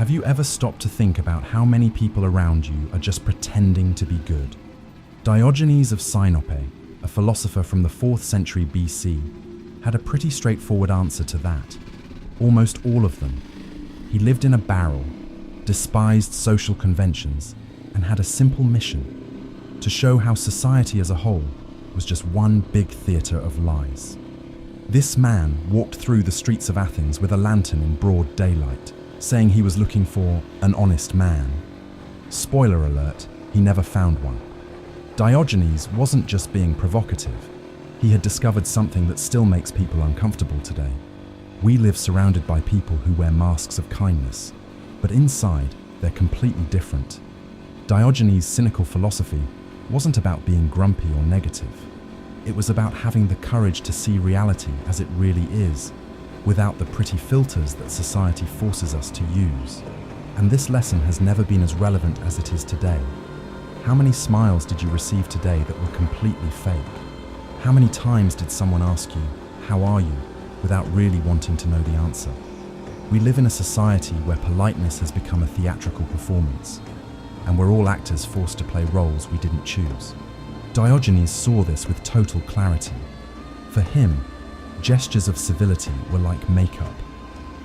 Have you ever stopped to think about how many people around you are just pretending to be good? Diogenes of Sinope, a philosopher from the 4th century BC, had a pretty straightforward answer to that. Almost all of them. He lived in a barrel, despised social conventions, and had a simple mission: to show how society as a whole was just one big theatre of lies. This man walked through the streets of Athens with a lantern in broad daylight, saying he was looking for an honest man. Spoiler alert, he never found one. Diogenes wasn't just being provocative. He had discovered something that still makes people uncomfortable today. We live surrounded by people who wear masks of kindness, but inside, they're completely different. Diogenes' cynical philosophy wasn't about being grumpy or negative. It was about having the courage to see reality as it really is, without the pretty filters that society forces us to use. And this lesson has never been as relevant as it is today. How many smiles did you receive today that were completely fake? How many times did someone ask you, "How are you?" without really wanting to know the answer? We live in a society where politeness has become a theatrical performance, and we're all actors forced to play roles we didn't choose. Diogenes saw this with total clarity. For him, gestures of civility were like makeup.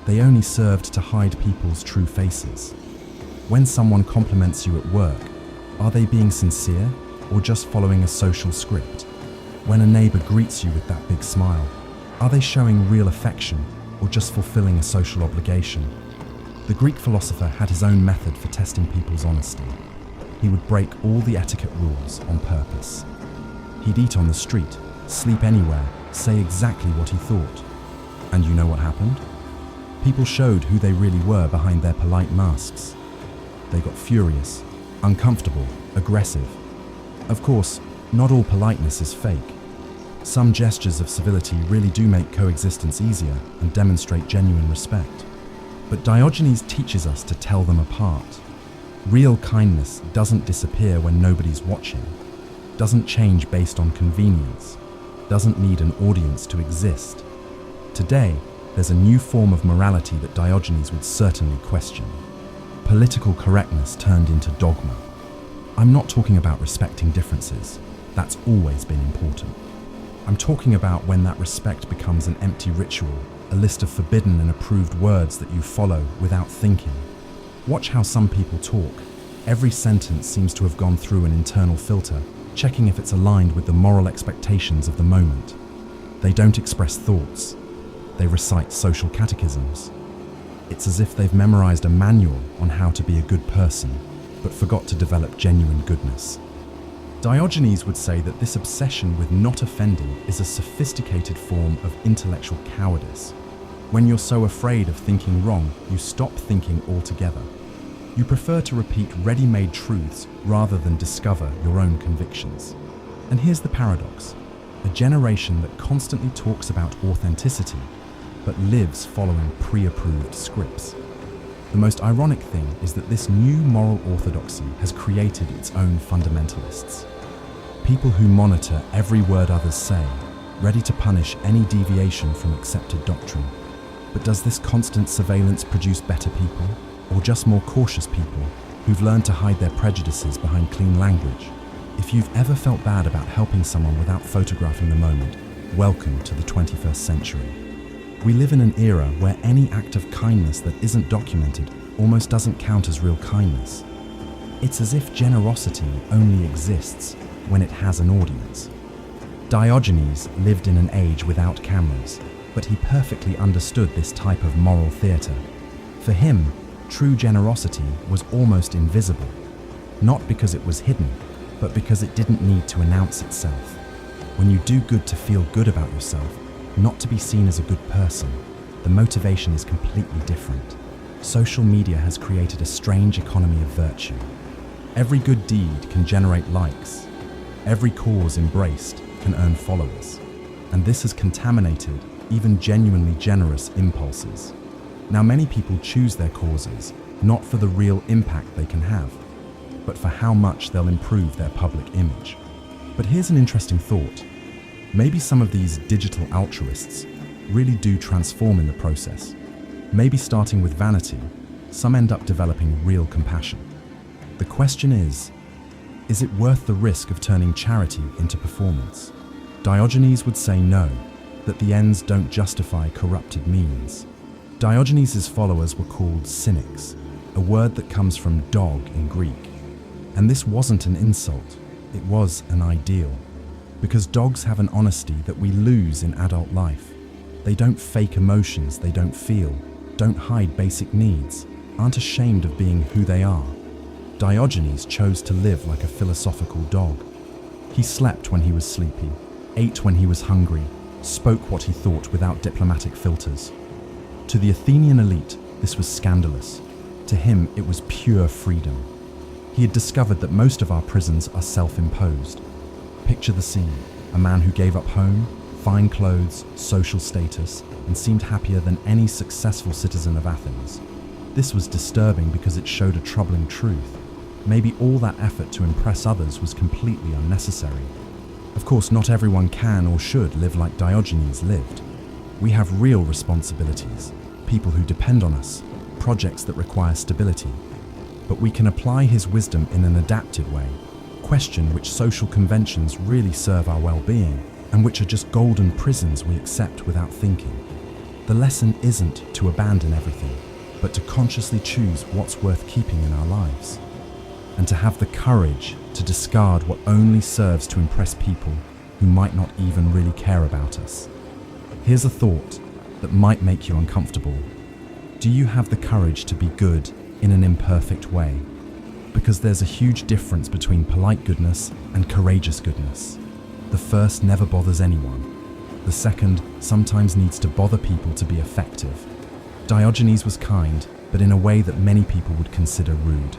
They only served to hide people's true faces. When someone compliments you at work, are they being sincere or just following a social script? When a neighbor greets you with that big smile, are they showing real affection or just fulfilling a social obligation? The Greek philosopher had his own method for testing people's honesty. He would break all the etiquette rules on purpose. He'd eat on the street, sleep anywhere, say exactly what he thought. And you know what happened? People showed who they really were behind their polite masks. They got furious, uncomfortable, aggressive. Of course, not all politeness is fake. Some gestures of civility really do make coexistence easier and demonstrate genuine respect. But Diogenes teaches us to tell them apart. Real kindness doesn't disappear when nobody's watching, doesn't change based on convenience, doesn't need an audience to exist. Today, there's a new form of morality that Diogenes would certainly question. Political correctness turned into dogma. I'm not talking about respecting differences. That's always been important. I'm talking about when that respect becomes an empty ritual, a list of forbidden and approved words that you follow without thinking. Watch how some people talk. Every sentence seems to have gone through an internal filter, checking if it's aligned with the moral expectations of the moment. They don't express thoughts. They recite social catechisms. It's as if they've memorized a manual on how to be a good person, but forgot to develop genuine goodness. Diogenes would say that this obsession with not offending is a sophisticated form of intellectual cowardice. When you're so afraid of thinking wrong, you stop thinking altogether. You prefer to repeat ready-made truths rather than discover your own convictions. And here's the paradox: a generation that constantly talks about authenticity, but lives following pre-approved scripts. The most ironic thing is that this new moral orthodoxy has created its own fundamentalists. People who monitor every word others say, ready to punish any deviation from accepted doctrine. But does this constant surveillance produce better people, or just more cautious people who've learned to hide their prejudices behind clean language? If you've ever felt bad about helping someone without photographing the moment, welcome to the 21st century. We live in an era where any act of kindness that isn't documented almost doesn't count as real kindness. It's as if generosity only exists when it has an audience. Diogenes lived in an age without cameras, but he perfectly understood this type of moral theatre. For him, true generosity was almost invisible, not because it was hidden, but because it didn't need to announce itself. When you do good to feel good about yourself, not to be seen as a good person, the motivation is completely different. Social media has created a strange economy of virtue. Every good deed can generate likes. Every cause embraced can earn followers. And this has contaminated even genuinely generous impulses. Now, many people choose their causes not for the real impact they can have, but for how much they'll improve their public image. But here's an interesting thought. Maybe some of these digital altruists really do transform in the process. Maybe starting with vanity, some end up developing real compassion. The question is it worth the risk of turning charity into performance? Diogenes would say no, that the ends don't justify corrupted means. Diogenes' followers were called cynics, a word that comes from dog in Greek. And this wasn't an insult, it was an ideal. Because dogs have an honesty that we lose in adult life. They don't fake emotions they don't feel, don't hide basic needs, aren't ashamed of being who they are. Diogenes chose to live like a philosophical dog. He slept when he was sleepy, ate when he was hungry, spoke what he thought without diplomatic filters. To the Athenian elite, this was scandalous. To him, it was pure freedom. He had discovered that most of our prisons are self-imposed. Picture the scene: a man who gave up home, fine clothes, social status, and seemed happier than any successful citizen of Athens. This was disturbing because it showed a troubling truth. Maybe all that effort to impress others was completely unnecessary. Of course, not everyone can or should live like Diogenes lived. We have real responsibilities, people who depend on us, projects that require stability. But we can apply his wisdom in an adapted way, question which social conventions really serve our well-being, and which are just golden prisons we accept without thinking. The lesson isn't to abandon everything, but to consciously choose what's worth keeping in our lives. And to have the courage to discard what only serves to impress people who might not even really care about us. Here's a thought that might make you uncomfortable. Do you have the courage to be good in an imperfect way? Because there's a huge difference between polite goodness and courageous goodness. The first never bothers anyone. The second sometimes needs to bother people to be effective. Diogenes was kind, but in a way that many people would consider rude.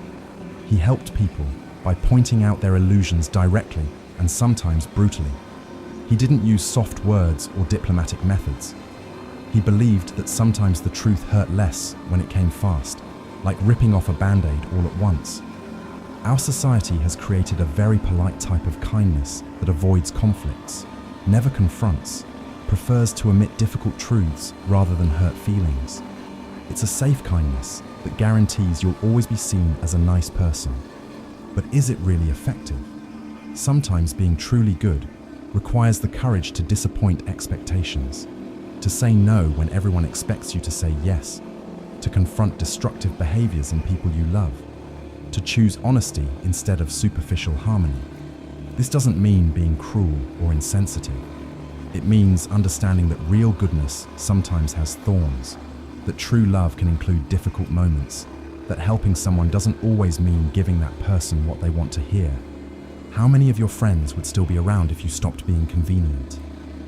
He helped people by pointing out their illusions directly and sometimes brutally. He didn't use soft words or diplomatic methods. He believed that sometimes the truth hurt less when it came fast, like ripping off a band-aid all at once. Our society has created a very polite type of kindness that avoids conflicts, never confronts, prefers to omit difficult truths rather than hurt feelings. It's a safe kindness that guarantees you'll always be seen as a nice person. But is it really effective? Sometimes being truly good requires the courage to disappoint expectations, to say no when everyone expects you to say yes, to confront destructive behaviors in people you love, to choose honesty instead of superficial harmony. This doesn't mean being cruel or insensitive. It means understanding that real goodness sometimes has thorns, that true love can include difficult moments, that helping someone doesn't always mean giving that person what they want to hear. How many of your friends would still be around if you stopped being convenient?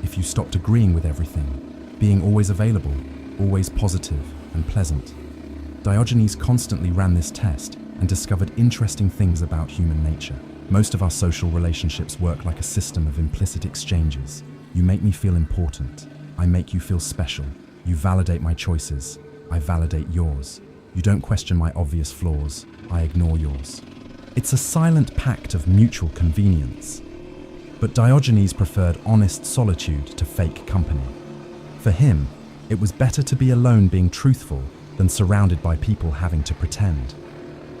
If you stopped agreeing with everything, being always available, always positive and pleasant? Diogenes constantly ran this test and discovered interesting things about human nature. Most of our social relationships work like a system of implicit exchanges. You make me feel important. I make you feel special. You validate my choices. I validate yours. You don't question my obvious flaws. I ignore yours. It's a silent pact of mutual convenience. But Diogenes preferred honest solitude to fake company. For him, it was better to be alone being truthful than surrounded by people having to pretend.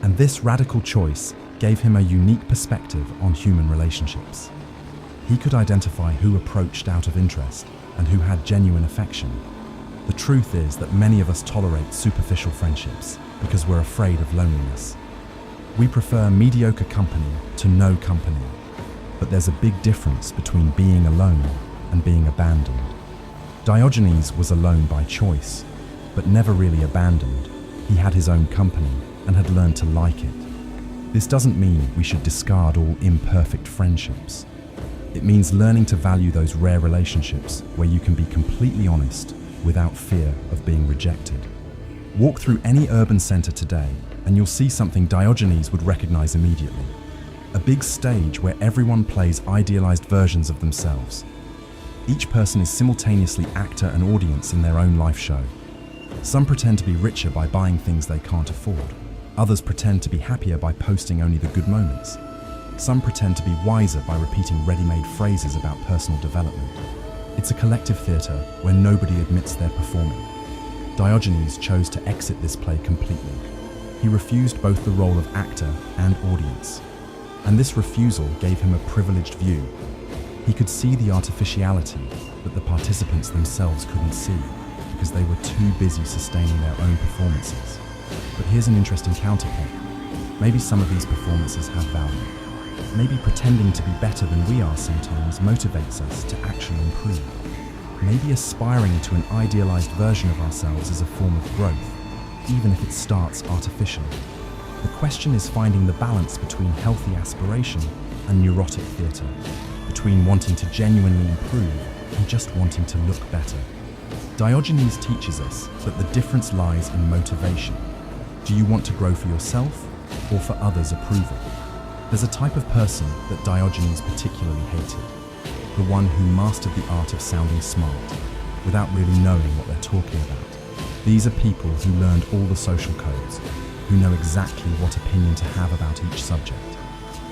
And this radical choice gave him a unique perspective on human relationships. He could identify who approached out of interest and who had genuine affection. The truth is that many of us tolerate superficial friendships because we're afraid of loneliness. We prefer mediocre company to no company. But there's a big difference between being alone and being abandoned. Diogenes was alone by choice, but never really abandoned. He had his own company and had learned to like it. This doesn't mean we should discard all imperfect friendships. It means learning to value those rare relationships where you can be completely honest without fear of being rejected. Walk through any urban center today and you'll see something Diogenes would recognize immediately. A big stage where everyone plays idealized versions of themselves. Each person is simultaneously actor and audience in their own life show. Some pretend to be richer by buying things they can't afford. Others pretend to be happier by posting only the good moments. Some pretend to be wiser by repeating ready-made phrases about personal development. It's a collective theater where nobody admits they're performing. Diogenes chose to exit this play completely. He refused both the role of actor and audience, and this refusal gave him a privileged view. He could see the artificiality that the participants themselves couldn't see because they were too busy sustaining their own performances. But here's an interesting counterpoint. Maybe some of these performances have value. Maybe pretending to be better than we are sometimes motivates us to actually improve. Maybe aspiring to an idealized version of ourselves is a form of growth, even if it starts artificially. The question is finding the balance between healthy aspiration and neurotic theatre, between wanting to genuinely improve and just wanting to look better. Diogenes teaches us that the difference lies in motivation. Do you want to grow for yourself or for others' approval? There's a type of person that Diogenes particularly hated, the one who mastered the art of sounding smart without really knowing what they're talking about. These are people who learned all the social codes, who know exactly what opinion to have about each subject,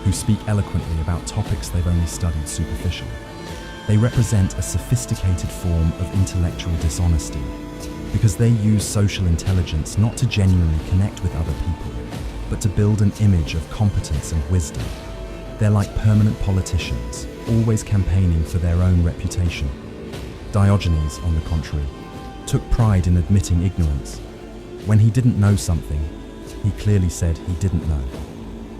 who speak eloquently about topics they've only studied superficially. They represent a sophisticated form of intellectual dishonesty because they use social intelligence not to genuinely connect with other people, but to build an image of competence and wisdom. They're like permanent politicians, always campaigning for their own reputation. Diogenes, on the contrary, took pride in admitting ignorance. When he didn't know something, he clearly said he didn't know.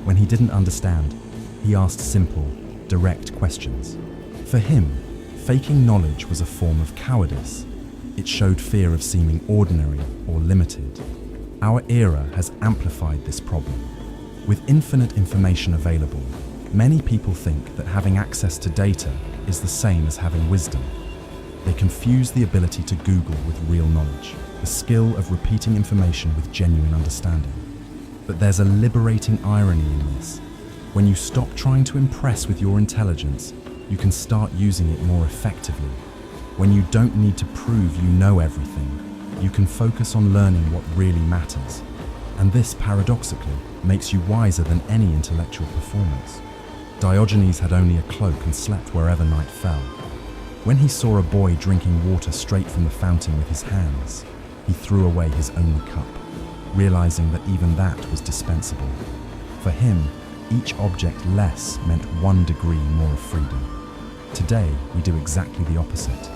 When he didn't understand, he asked simple, direct questions. For him, faking knowledge was a form of cowardice. It showed fear of seeming ordinary or limited. Our era has amplified this problem. With infinite information available, many people think that having access to data is the same as having wisdom. They confuse the ability to Google with real knowledge, the skill of repeating information with genuine understanding. But there's a liberating irony in this. When you stop trying to impress with your intelligence, you can start using it more effectively. When you don't need to prove you know everything, you can focus on learning what really matters. And this, paradoxically, makes you wiser than any intellectual performance. Diogenes had only a cloak and slept wherever night fell. When he saw a boy drinking water straight from the fountain with his hands, he threw away his only cup, realizing that even that was dispensable. For him, each object less meant 1 degree more of freedom. Today, we do exactly the opposite.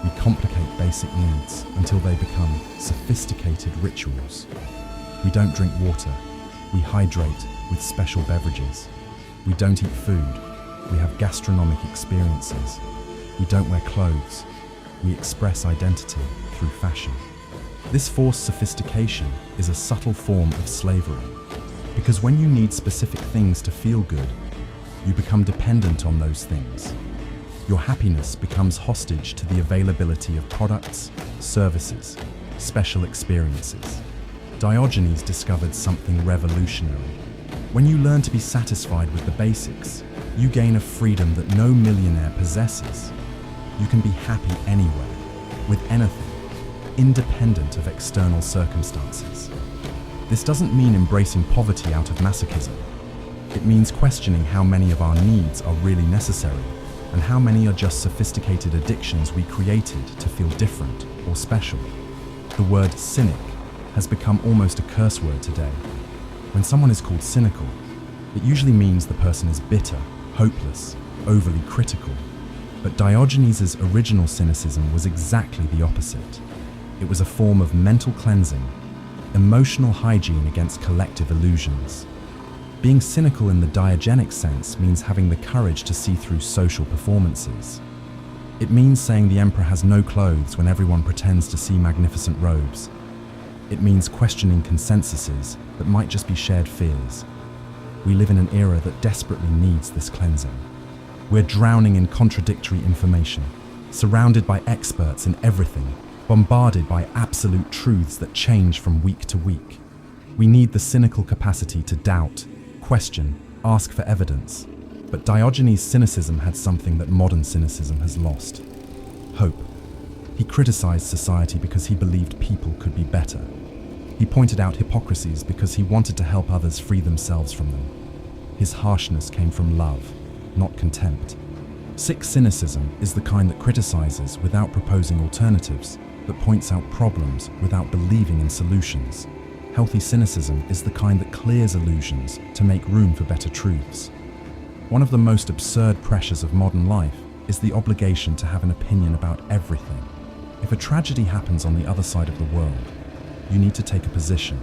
We complicate basic needs until they become sophisticated rituals. We don't drink water. We hydrate with special beverages. We don't eat food. We have gastronomic experiences. We don't wear clothes. We express identity through fashion. This forced sophistication is a subtle form of slavery, because when you need specific things to feel good, you become dependent on those things. Your happiness becomes hostage to the availability of products, services, special experiences. Diogenes discovered something revolutionary. When you learn to be satisfied with the basics, you gain a freedom that no millionaire possesses. You can be happy anywhere, with anything, independent of external circumstances. This doesn't mean embracing poverty out of masochism. It means questioning how many of our needs are really necessary and how many are just sophisticated addictions we created to feel different or special. The word cynic has become almost a curse word today. When someone is called cynical, it usually means the person is bitter, hopeless, overly critical. But Diogenes' original cynicism was exactly the opposite. It was a form of mental cleansing, emotional hygiene against collective illusions. Being cynical in the Diogenic sense means having the courage to see through social performances. It means saying the emperor has no clothes when everyone pretends to see magnificent robes. It means questioning consensuses that might just be shared fears. We live in an era that desperately needs this cleansing. We're drowning in contradictory information, surrounded by experts in everything, bombarded by absolute truths that change from week to week. We need the cynical capacity to doubt, question, ask for evidence. But Diogenes' cynicism had something that modern cynicism has lost: hope. He criticized society because he believed people could be better. He pointed out hypocrisies because he wanted to help others free themselves from them. His harshness came from love, not contempt. Sick cynicism is the kind that criticizes without proposing alternatives, that points out problems without believing in solutions. Healthy cynicism is the kind that clears illusions to make room for better truths. One of the most absurd pressures of modern life is the obligation to have an opinion about everything. If a tragedy happens on the other side of the world, you need to take a position.